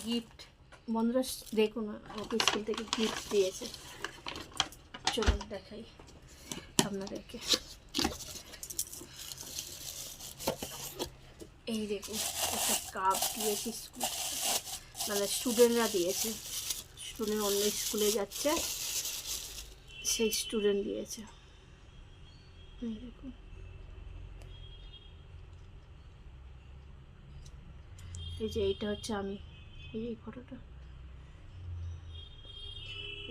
Gift বন্ধুরা দেখুন ওকে school থেকে গিফট দিয়েছে। চলুন দেখাই আপনাদেরকে। এই দেখুন একটা কাপ দিয়েছে স্কুল, মানে স্টুডেন্টরা দিয়েছে। স্টুডেন্ট অন্য স্কুলে যাচ্ছে, সেই স্টুডেন্ট দিয়েছে। এই দেখুন, এই যে এইটা হচ্ছে আমি, এই ফটোটা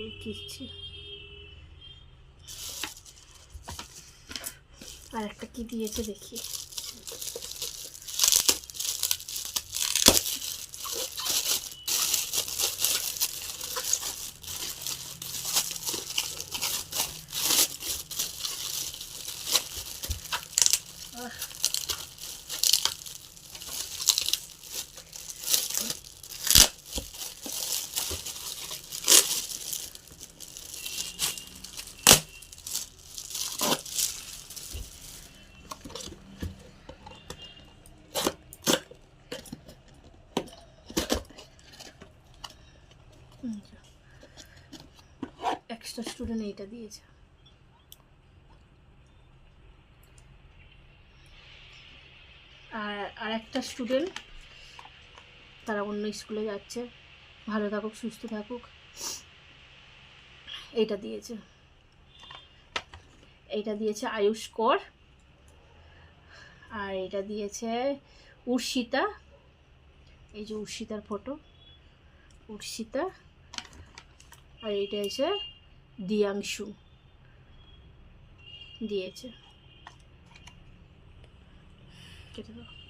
এই কিচ্ছি। আর একটা কি দিয়েছে দেখি। এক্সট্রা স্টুডেন্ট এইটা দিয়েছে। আর একটা স্টুডেন্ট, তারা অন্য স্কুলে যাচ্ছে, ভালো থাকুক সুস্থ থাকুক, এইটা দিয়েছে। এইটা দিয়েছে আয়ুষ কর, আর এটা দিয়েছে উর্ষিতা। এই যে উর্ষিতার ফটো, উর্ষিতা। আর এইটা এসে দিয়াংশু দিয়েছে। কেটে দাও।